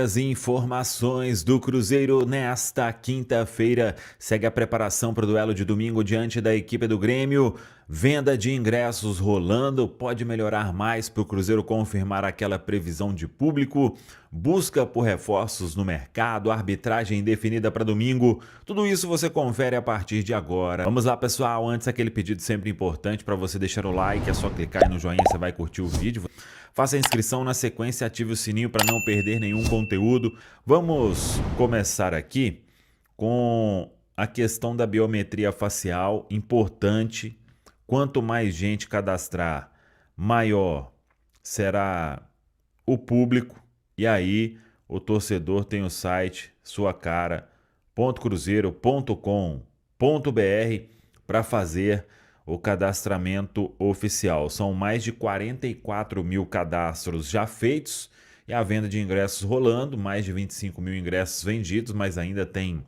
As informações do Cruzeiro nesta quinta-feira. Segue a preparação para o duelo de domingo diante da equipe do Grêmio. Venda de ingressos rolando, pode melhorar mais para o Cruzeiro confirmar aquela previsão de público. Busca por reforços no mercado, arbitragem definida para domingo. Tudo isso você confere a partir de agora. Vamos lá, pessoal. Antes, aquele pedido sempre importante para você deixar o like. É só clicar aí no joinha, você vai curtir o vídeo. Faça a inscrição na sequência, ative o sininho para não perder nenhum conteúdo. Vamos começar aqui com a questão da biometria facial, importante. Quanto mais gente cadastrar, maior será o público. E aí o torcedor tem o site suacara.cruzeiro.com.br para fazer o cadastramento oficial. São mais de 44 mil cadastros já feitos e a venda de ingressos rolando, mais de 25 mil ingressos vendidos, mas ainda tem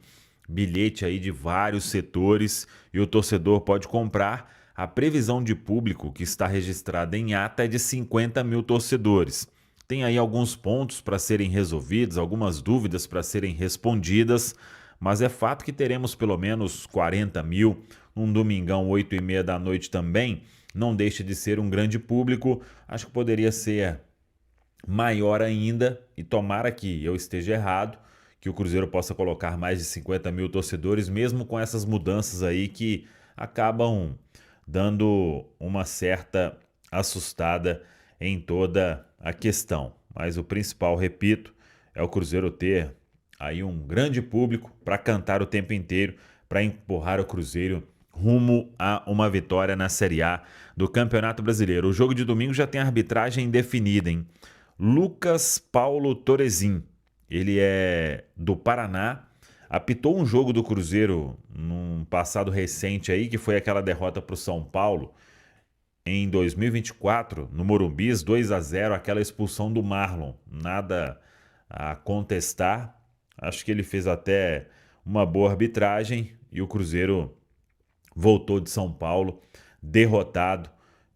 bilhete aí de vários setores e o torcedor pode comprar. A previsão de público que está registrada em ata é de 50 mil torcedores. Tem aí alguns pontos para serem resolvidos, algumas dúvidas para serem respondidas, mas é fato que teremos pelo menos 40 mil, um domingão, 8h30 da noite também. Não deixa de ser um grande público, acho que poderia ser maior ainda, e tomara que eu esteja errado, que o Cruzeiro possa colocar mais de 50 mil torcedores, mesmo com essas mudanças aí que acabam dando uma certa assustada em toda a questão. Mas o principal, repito, é o Cruzeiro ter aí um grande público para cantar o tempo inteiro, para empurrar o Cruzeiro rumo a uma vitória na Série A do Campeonato Brasileiro. O jogo de domingo já tem a arbitragem definida, hein? Lucas Paulo Torezin, ele é do Paraná, apitou um jogo do Cruzeiro num passado recente aí, que foi aquela derrota para o São Paulo em 2024, no Morumbi, 2-0, aquela expulsão do Marlon. Nada a contestar, acho que ele fez até uma boa arbitragem e o Cruzeiro voltou de São Paulo derrotado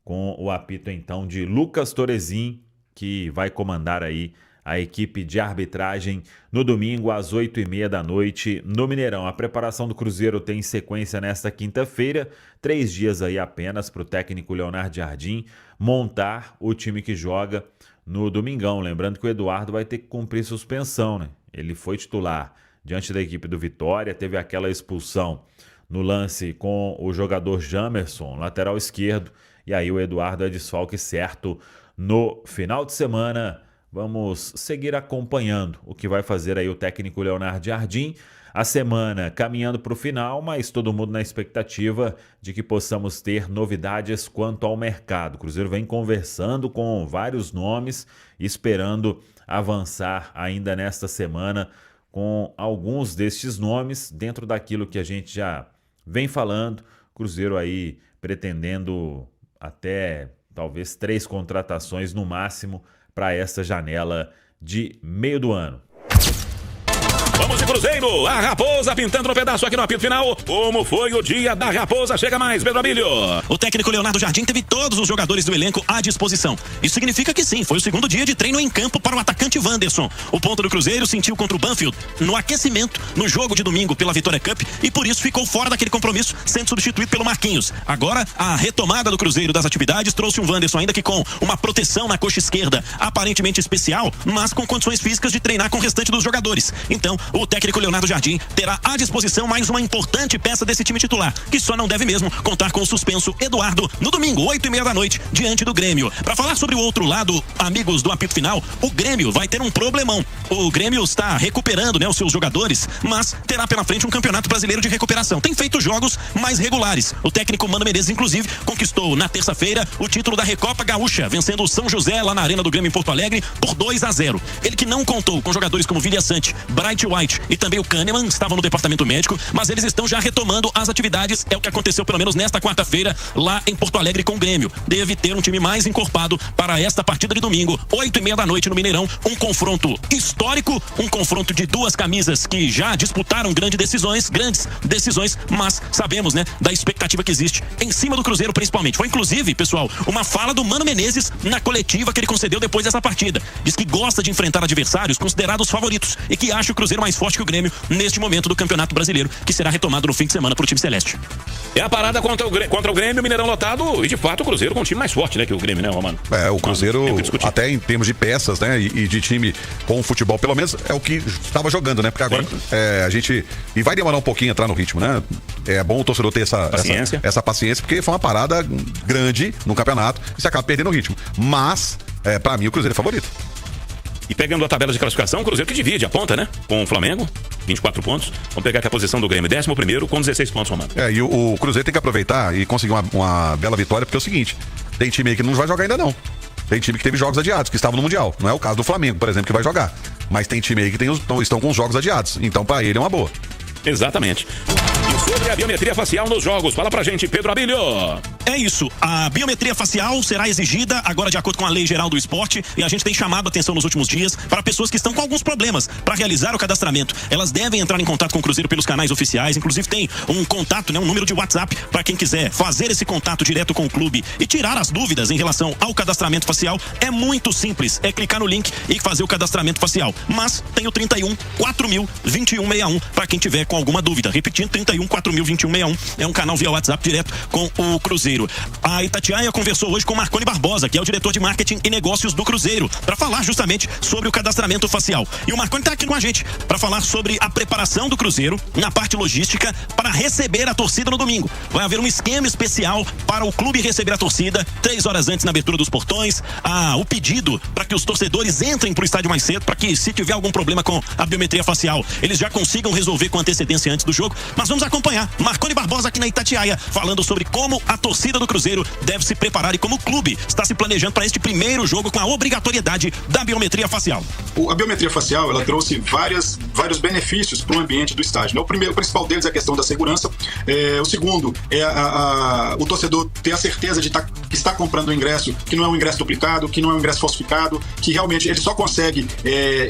com o apito então de Lucas Torezin, que vai comandar aí a equipe de arbitragem no domingo às 8h30 da noite no Mineirão. A preparação do Cruzeiro tem sequência nesta quinta-feira, 3 dias aí apenas para o técnico Leonardo Jardim montar o time que joga no domingão. Lembrando que o Eduardo vai ter que cumprir suspensão, né? Ele foi titular diante da equipe do Vitória, teve aquela expulsão no lance com o jogador Jamerson, lateral esquerdo, e aí o Eduardo é desfalque certo no final de semana. Vamos seguir acompanhando o que vai fazer aí o técnico Leonardo Jardim. A semana caminhando para o final, mas todo mundo na expectativa de que possamos ter novidades quanto ao mercado. O Cruzeiro vem conversando com vários nomes, esperando avançar ainda nesta semana com alguns destes nomes, dentro daquilo que a gente já vem falando. Cruzeiro aí pretendendo até talvez 3 contratações no máximo para essa janela de meio do ano. Vamos de Cruzeiro, a Raposa pintando no pedaço aqui no apito final. Como foi o dia da Raposa? Chega mais, Pedro Abílio. O técnico Leonardo Jardim teve todos os jogadores do elenco à disposição. Isso significa que sim, foi o segundo dia de treino em campo para o atacante Wanderson. O ponto do Cruzeiro sentiu contra o Banfield no aquecimento, no jogo de domingo pela Vitória Cup, e por isso ficou fora daquele compromisso, sendo substituído pelo Marquinhos. Agora, a retomada do Cruzeiro das atividades trouxe um Wanderson ainda que com uma proteção na coxa esquerda, aparentemente especial, mas com condições físicas de treinar com o restante dos jogadores. Então, o técnico Leonardo Jardim terá à disposição mais uma importante peça desse time titular, que só não deve mesmo contar com o suspenso Eduardo no domingo, 8h30 da noite, diante do Grêmio. Para falar sobre o outro lado, amigos do apito final, o Grêmio vai ter um problemão. O Grêmio está recuperando, os seus jogadores, mas terá pela frente um campeonato brasileiro de recuperação. Tem feito jogos mais regulares. O técnico Mano Menezes, inclusive, conquistou na terça-feira o título da Recopa Gaúcha, vencendo o São José lá na Arena do Grêmio em Porto Alegre por 2-0. Ele que não contou com jogadores como Vilha Sante, Bright White White e também o Kahneman estavam no departamento médico, mas eles estão já retomando as atividades. É o que aconteceu pelo menos nesta quarta-feira lá em Porto Alegre com o Grêmio. Deve ter um time mais encorpado para esta partida de domingo, 8h30 da noite no Mineirão. Um confronto histórico, um confronto de duas camisas que já disputaram grandes decisões, mas sabemos, né, da expectativa que existe em cima do Cruzeiro principalmente. Foi inclusive, pessoal, uma fala do Mano Menezes na coletiva que ele concedeu depois dessa partida. Diz que gosta de enfrentar adversários considerados favoritos e que acha o Cruzeiro mais forte que o Grêmio neste momento do Campeonato Brasileiro, que será retomado no fim de semana para o time celeste. É a parada contra o Grêmio, Mineirão lotado, e de fato o Cruzeiro com um time mais forte, né, que o Grêmio, né, Romano? O Cruzeiro, até em termos de peças, né, e de time com futebol, pelo menos é o que estava jogando, né, porque agora a gente, e vai demorar um pouquinho entrar no ritmo, né, é bom o torcedor ter essa paciência, porque foi uma parada grande no campeonato e você acaba perdendo o ritmo, mas, pra mim, o Cruzeiro é favorito. E pegando a tabela de classificação, o Cruzeiro que divide a ponta, né? Com o Flamengo, 24 pontos. Vamos pegar aqui a posição do Grêmio, 11º com 16 pontos, Romano. E o Cruzeiro tem que aproveitar e conseguir uma bela vitória, porque é o seguinte, tem time aí que não vai jogar ainda não. Tem time que teve jogos adiados, que estavam no Mundial. Não é o caso do Flamengo, por exemplo, que vai jogar. Mas tem time aí que estão com os jogos adiados. Então, pra ele é uma boa. Exatamente. E sobre a biometria facial nos jogos, fala pra gente, Pedro Abílio. É isso, a biometria facial será exigida agora de acordo com a Lei Geral do Esporte e a gente tem chamado a atenção nos últimos dias para pessoas que estão com alguns problemas para realizar o cadastramento. Elas devem entrar em contato com o Cruzeiro pelos canais oficiais, inclusive tem um contato, né, um número de WhatsApp para quem quiser fazer esse contato direto com o clube e tirar as dúvidas em relação ao cadastramento facial. É muito simples, é clicar no link e fazer o cadastramento facial. Mas tem o 31 4000 2161 para quem tiver com alguma dúvida. Repetindo, 31 4000 2161 é um canal via WhatsApp direto com o Cruzeiro. A Itatiaia conversou hoje com Marconi Barbosa, que é o diretor de marketing e negócios do Cruzeiro, para falar justamente sobre o cadastramento facial. E o Marconi está aqui com a gente para falar sobre a preparação do Cruzeiro na parte logística para receber a torcida no domingo. Vai haver um esquema especial para o clube receber a torcida 3 horas antes na abertura dos portões. O pedido para que os torcedores entrem para o estádio mais cedo, para que se tiver algum problema com a biometria facial, eles já consigam resolver com antecedência antes do jogo. Mas vamos acompanhar Marconi Barbosa aqui na Itatiaia, falando sobre como a torcida do Cruzeiro deve se preparar e como o clube está se planejando para este primeiro jogo com a obrigatoriedade da biometria facial. A biometria facial, ela trouxe vários benefícios para o ambiente do estádio, né? O principal deles é a questão da segurança. O segundo é o torcedor ter a certeza de que está comprando um ingresso que não é um ingresso duplicado, que não é um ingresso falsificado, que realmente ele só consegue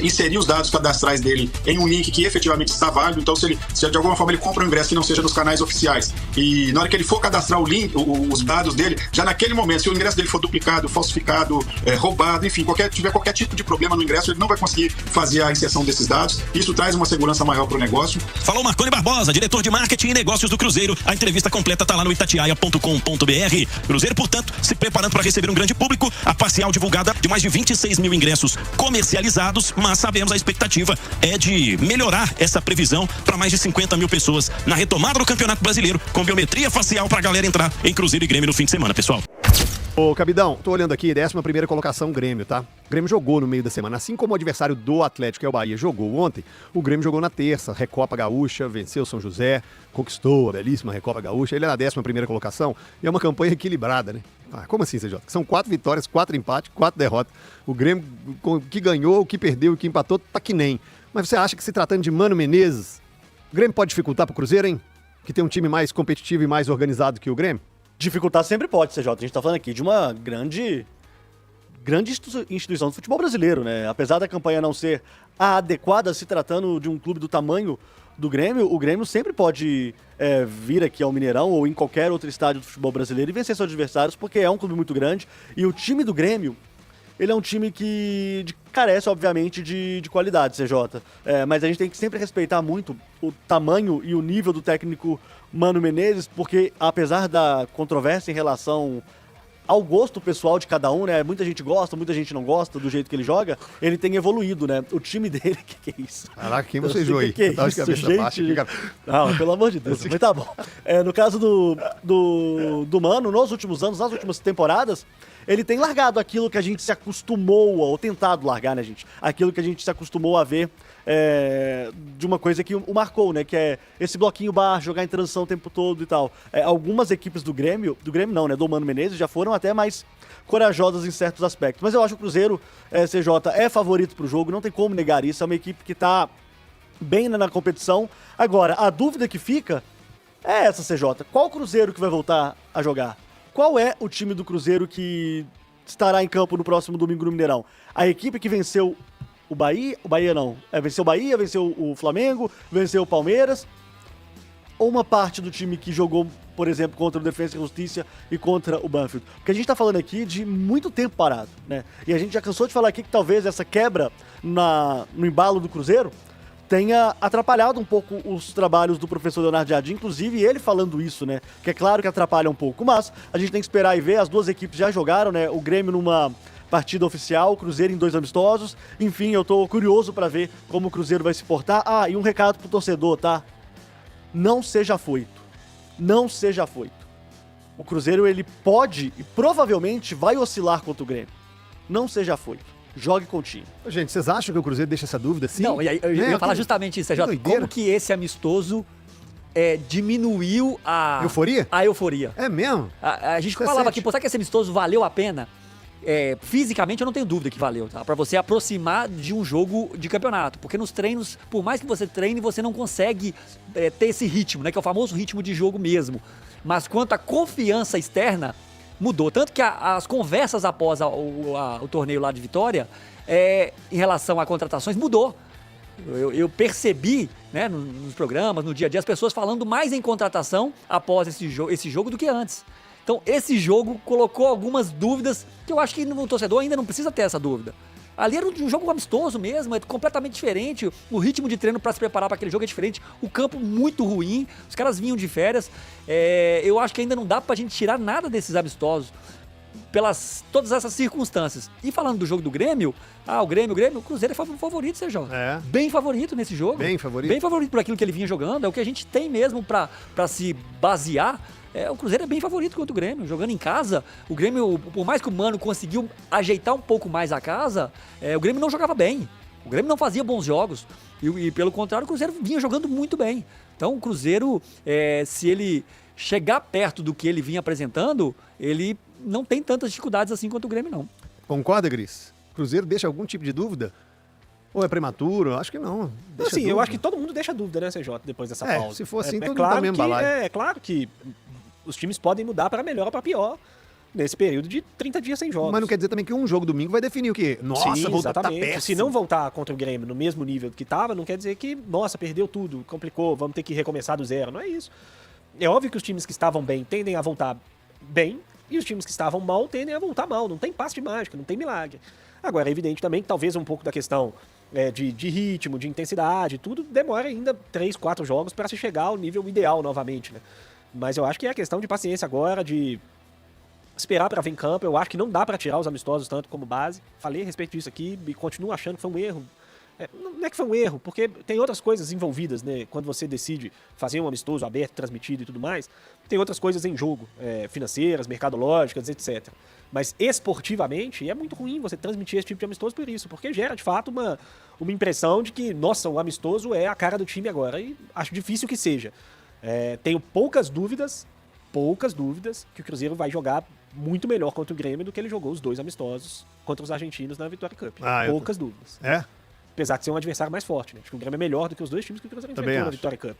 inserir os dados cadastrais dele em um link que efetivamente está válido. Então, se de alguma forma ele compra um ingresso que não seja dos canais oficiais e na hora que ele for cadastrar o link, os dados dele, já naquele momento, se o ingresso dele for duplicado, falsificado, roubado, enfim, tiver qualquer tipo de problema no ingresso, ele não vai conseguir fazer a inserção desses dados. Isso traz uma segurança maior para o negócio. Falou Marconi Barbosa, diretor de marketing e negócios do Cruzeiro. A entrevista completa está lá no itatiaia.com.br. Cruzeiro, portanto, se preparando para receber um grande público. A parcial divulgada de mais de 26 mil ingressos comercializados, mas sabemos a expectativa é de melhorar essa previsão para mais de 50 mil pessoas na retomada do Campeonato Brasileiro, com biometria facial para a galera entrar em Cruzeiro e Grêmio no fim de semana, pessoal. Ô, Cabidão, tô olhando aqui, 11ª colocação Grêmio, tá? O Grêmio jogou no meio da semana, assim como o adversário do Atlético, que é o Bahia, jogou ontem, o Grêmio jogou na terça, Recopa Gaúcha, venceu São José, conquistou a belíssima Recopa Gaúcha, ele é na 11ª colocação e é uma campanha equilibrada, né? Como assim, CJ? São 4 vitórias, 4 empates, 4 derrotas. O Grêmio, o que ganhou, o que perdeu, o que empatou, tá que nem. Mas você acha que se tratando de Mano Menezes, o Grêmio pode dificultar pro Cruzeiro, hein? Que tem um time mais competitivo e mais organizado que o Grêmio? Dificultar sempre pode, CJ. A gente tá falando aqui de uma grande instituição do futebol brasileiro, né? Apesar da campanha não ser a adequada, se tratando de um clube do tamanho do Grêmio, o Grêmio sempre pode vir aqui ao Mineirão ou em qualquer outro estádio do futebol brasileiro e vencer seus adversários, porque é um clube muito grande. E o time do Grêmio, ele é um time que carece, obviamente, de qualidade, CJ. Mas a gente tem que sempre respeitar muito o tamanho e o nível do técnico Mano Menezes, porque apesar da controvérsia em relação ao gosto pessoal de cada um, né? Muita gente gosta, muita gente não gosta do jeito que ele joga, ele tem evoluído, né? O time dele, que é isso? Caraca, quem você joga aí? Que é isso, gente? Não, pelo amor de Deus, mas tá bom. No caso do Mano, nos últimos anos, nas últimas temporadas, ele tem largado aquilo que a gente se acostumou, ou tentado largar, né, gente? Aquilo que a gente se acostumou a ver de uma coisa que o marcou, né? Que é esse bloquinho baixo, jogar em transição o tempo todo e tal. Algumas equipes do Grêmio não, né? Do Mano Menezes, já foram até mais corajosas em certos aspectos. Mas eu acho que o Cruzeiro, CJ, é favorito pro jogo, não tem como negar isso. É uma equipe que tá bem na competição. Agora, a dúvida que fica é essa, CJ. Qual Cruzeiro que vai voltar a jogar? Qual é o time do Cruzeiro que estará em campo no próximo domingo no Mineirão? A equipe que venceu o Bahia... O Bahia não. Venceu o Bahia, venceu o Flamengo, venceu o Palmeiras... Ou uma parte do time que jogou, por exemplo, contra o Defensa e Justiça e contra o Banfield? Porque a gente tá falando aqui de muito tempo parado, né? E a gente já cansou de falar aqui que talvez essa quebra no embalo do Cruzeiro tenha atrapalhado um pouco os trabalhos do professor Leonardo Jardim, inclusive ele falando isso, né? Que é claro que atrapalha um pouco, mas a gente tem que esperar e ver. As duas equipes já jogaram, né? O Grêmio numa partida oficial, o Cruzeiro em 2 amistosos. Enfim, eu tô curioso pra ver como o Cruzeiro vai se portar. Ah, e um recado pro torcedor, tá? Não seja afoito. Não seja afoito. O Cruzeiro, ele pode e provavelmente vai oscilar contra o Grêmio. Não seja afoito. Jogue com o time. Gente, vocês acham que o Cruzeiro deixa essa dúvida assim? Não, eu ia falar justamente isso, CJ. Como que esse amistoso diminuiu a... Euforia? A euforia. É mesmo? A gente falava aqui, pô, será que esse amistoso valeu a pena? Fisicamente eu não tenho dúvida que valeu, tá? Pra você aproximar de um jogo de campeonato, porque nos treinos, por mais que você treine, você não consegue ter esse ritmo, né? Que é o famoso ritmo de jogo mesmo. Mas quanto à confiança externa, mudou. Tanto que as conversas após o torneio lá de Vitória, em relação a contratações, mudou. Eu percebi, né, nos programas, no dia a dia, as pessoas falando mais em contratação após esse jogo do que antes. Então, esse jogo colocou algumas dúvidas que eu acho que no torcedor ainda não precisa ter essa dúvida. Ali era um jogo amistoso mesmo, é completamente diferente. O ritmo de treino para se preparar para aquele jogo é diferente. O campo muito ruim, os caras vinham de férias. Eu acho que ainda não dá pra gente tirar nada desses amistosos pelas todas essas circunstâncias. E falando do jogo do Grêmio, o Cruzeiro é favorito, Sérgio. Bem favorito nesse jogo. Bem favorito por aquilo que ele vinha jogando. É o que a gente tem mesmo pra se basear. O Cruzeiro é bem favorito contra o Grêmio, jogando em casa. O Grêmio, por mais que o Mano conseguiu ajeitar um pouco mais a casa, o Grêmio não jogava bem. O Grêmio não fazia bons jogos. E pelo contrário, o Cruzeiro vinha jogando muito bem. Então o Cruzeiro, se ele chegar perto do que ele vinha apresentando, ele não tem tantas dificuldades assim quanto o Grêmio, não. Concorda, Gris? O Cruzeiro deixa algum tipo de dúvida? Ou é prematuro? Acho que não. Assim, eu acho que todo mundo deixa dúvida, né, CJ, depois dessa pausa. Se for assim, todo mundo tá mesmo balaio. É claro que os times podem mudar para melhor ou para pior nesse período de 30 dias sem jogos. Mas não quer dizer também que um jogo domingo vai definir o quê? Nossa, sim, voltar exatamente. péssimo. Se não voltar contra o Grêmio no mesmo nível que estava, não quer dizer que, nossa, perdeu tudo, complicou, vamos ter que recomeçar do zero. Não é isso. É óbvio que os times que estavam bem tendem a voltar bem e os times que estavam mal tendem a voltar mal. Não tem passe de mágica, não tem milagre. Agora, é evidente também que talvez um pouco da questão de ritmo, de intensidade, tudo demora ainda 3, 4 jogos para se chegar ao nível ideal novamente, né? Mas eu acho que é questão de paciência agora, de esperar para ver em campo. Eu acho que não dá para tirar os amistosos tanto como base. Falei a respeito disso aqui e continuo achando que foi um erro. Não é que foi um erro, porque tem outras coisas envolvidas, né? Quando você decide fazer um amistoso aberto, transmitido e tudo mais, tem outras coisas em jogo, financeiras, mercadológicas, etc. Mas esportivamente é muito ruim você transmitir esse tipo de amistoso por isso, porque gera de fato uma impressão de que, nossa, o amistoso é a cara do time agora, e acho difícil que seja. Tenho poucas dúvidas que o Cruzeiro vai jogar muito melhor contra o Grêmio do que ele jogou os 2 amistosos contra os argentinos na Vitória Cup. Poucas dúvidas. Apesar de ser um adversário mais forte, né? Acho que o Grêmio é melhor do que os 2 times que o Cruzeiro enfrentou na Vitória Cup.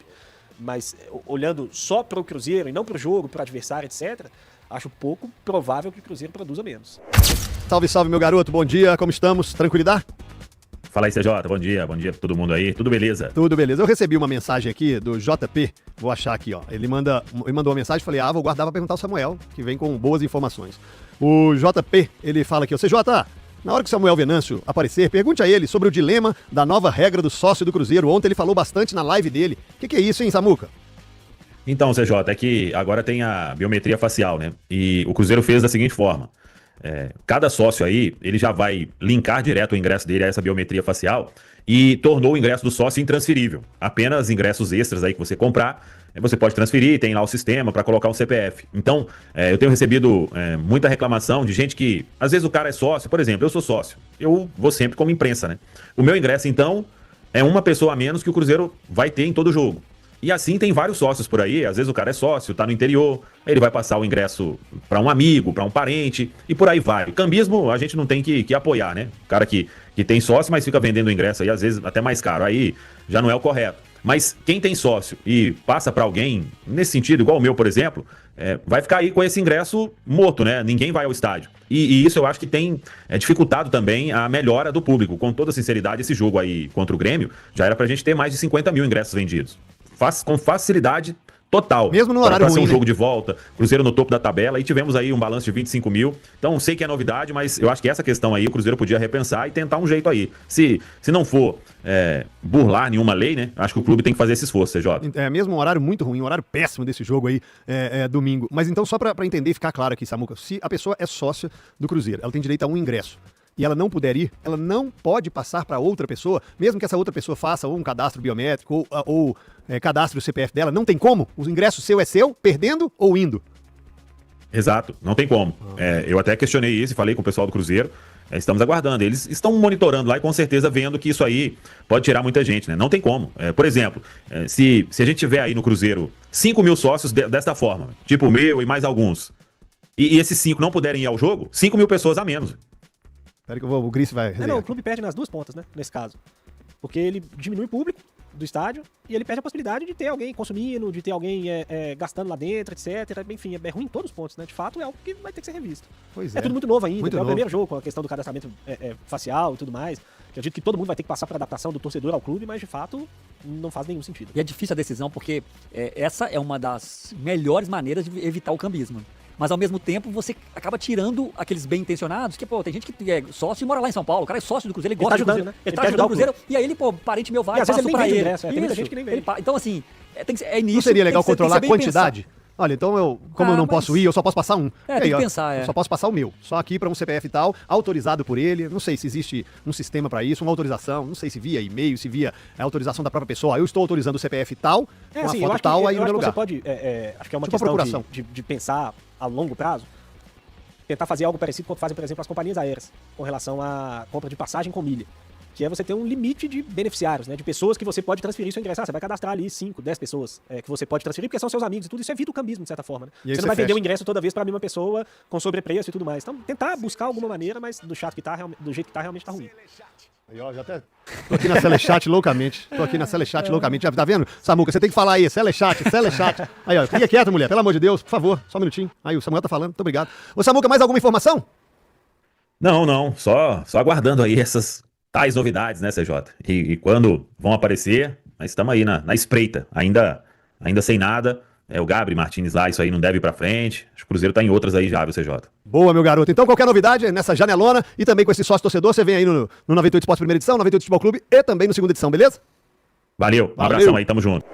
Mas olhando só para o Cruzeiro e não para o jogo, para o adversário, etc., acho pouco provável que o Cruzeiro produza menos. Salve, salve, meu garoto. Bom dia, como estamos? Tranquilidade? Fala aí, CJ, bom dia pra todo mundo aí, tudo beleza? Tudo beleza. Eu recebi uma mensagem aqui do JP, vou achar aqui, ó. Ele mandou uma mensagem, falei, vou guardar pra perguntar ao Samuel, que vem com boas informações. O JP, ele fala aqui, CJ, na hora que o Samuel Venâncio aparecer, pergunte a ele sobre o dilema da nova regra do sócio do Cruzeiro. Ontem ele falou bastante na live dele. O que é isso, hein, Samuca? Então, CJ, é que agora tem a biometria facial, né? E o Cruzeiro fez da seguinte forma. Cada sócio aí, ele já vai linkar direto o ingresso dele a essa biometria facial e tornou o ingresso do sócio intransferível. Apenas ingressos extras aí que você comprar, você pode transferir, tem lá o sistema para colocar um CPF. Então, eu tenho recebido muita reclamação de gente que, às vezes o cara é sócio, por exemplo, eu sou sócio, eu vou sempre como imprensa, né? O meu ingresso, então, é uma pessoa a menos que o Cruzeiro vai ter em todo jogo. E assim tem vários sócios por aí, às vezes o cara é sócio, tá no interior, ele vai passar o ingresso para um amigo, para um parente, e por aí vai. Cambismo a gente não tem que apoiar, né? O cara que tem sócio, mas fica vendendo o ingresso aí, às vezes até mais caro, aí já não é o correto. Mas quem tem sócio e passa para alguém, nesse sentido, igual o meu, por exemplo, vai ficar aí com esse ingresso morto, né? Ninguém vai ao estádio. E isso eu acho que tem dificultado também a melhora do público. Com toda sinceridade, esse jogo aí contra o Grêmio, já era pra gente ter mais de 50 mil ingressos vendidos. Com facilidade total. Mesmo no horário pra ser ruim, um jogo de volta, Cruzeiro no topo da tabela, e tivemos aí um balanço de 25 mil. Então, sei que é novidade, mas eu acho que essa questão aí o Cruzeiro podia repensar e tentar um jeito aí. Se não for burlar nenhuma lei, né? Acho que o clube tem que fazer esse esforço, CJ. Mesmo um horário muito ruim, um horário péssimo desse jogo aí, domingo. Mas então, só pra entender e ficar claro aqui, Samuca, se a pessoa é sócia do Cruzeiro, ela tem direito a um ingresso, e ela não puder ir, ela não pode passar para outra pessoa, mesmo que essa outra pessoa faça ou um cadastro biométrico ou cadastre o CPF dela, não tem como? O ingresso seu é seu, perdendo ou indo? Exato, não tem como. Eu até questionei isso e falei com o pessoal do Cruzeiro, estamos aguardando. Eles estão monitorando lá e com certeza vendo que isso aí pode tirar muita gente, né? Não tem como. Por exemplo, se a gente tiver aí no Cruzeiro 5 mil sócios desta forma, tipo o meu e mais alguns, e esses 5 não puderem ir ao jogo, 5 mil pessoas a menos. Espera que o Gris vai... Não, o clube perde nas duas pontas, né? Nesse caso. Porque ele diminui o público do estádio e ele perde a possibilidade de ter alguém consumindo, de ter alguém gastando lá dentro, etc. Enfim, é ruim em todos os pontos, né? De fato, é algo que vai ter que ser revisto. Pois é tudo muito novo ainda. Muito é o novo. primeiro jogo com a questão do cadastramento facial e tudo mais. Acredito que todo mundo vai ter que passar por adaptação do torcedor ao clube, mas de fato não faz nenhum sentido. E é difícil a decisão porque essa é uma das melhores maneiras de evitar o cambismo. Mas ao mesmo tempo você acaba tirando aqueles bem intencionados, que tem gente que é sócio e mora lá em São Paulo, o cara é sócio do Cruzeiro, ele gosta tá do ajudando, Cruzeiro, né? ele tá ajudando o Cruzeiro, e aí ele, parente meu vai, E às vezes passo ele nem pra vende ele. ingresso, tem muita gente que nem vende. Então assim, nisso. Não seria legal tem que ser controlar a bem quantidade? Olha, então como eu não posso ir, eu só posso passar um. Tem que pensar, Eu só posso passar o meu. Só aqui para um CPF e tal, autorizado por ele. Não sei se existe um sistema para isso, uma autorização. Não sei se via e-mail, se via a autorização da própria pessoa. Eu estou autorizando o CPF tal, com a foto tal, aí no meu lugar. Você pode, acho que é uma Tipo questão de pensar a longo prazo, tentar fazer algo parecido com o que fazem, por exemplo, as companhias aéreas, com relação à compra de passagem com milha. Que é você ter um limite de beneficiários, né? De pessoas que você pode transferir seu ingresso. Você vai cadastrar ali 5, 10 pessoas que você pode transferir, porque são seus amigos e tudo. Isso evita o cambismo, de certa forma, né? Você não vai vender o ingresso toda vez para a mesma pessoa com sobrepreço e tudo mais. Então, tentar buscar alguma maneira, mas do jeito que tá, realmente tá ruim. Aí, ó, já até... Tô aqui na Celeschat loucamente. Já tá vendo? Samuca, você tem que falar aí, Celeschat. Aí, ó, fica quieto, mulher, pelo amor de Deus, por favor, só um minutinho. Aí, o Samuel tá falando, muito obrigado. Ô, Samuca, mais alguma informação? Não, só aguardando aí essas tais novidades, né, CJ? E quando vão aparecer, nós estamos aí na espreita, ainda sem nada. O Gabriel Martins lá, isso aí não deve ir pra frente. Acho que o Cruzeiro tá em outras aí já, viu, CJ? Boa, meu garoto. Então, qualquer novidade nessa janelona e também com esse sócio torcedor, você vem aí no 98 Esportes primeira edição, 98 Futebol Clube e também no segunda edição, beleza? Valeu, um abração aí, tamo junto.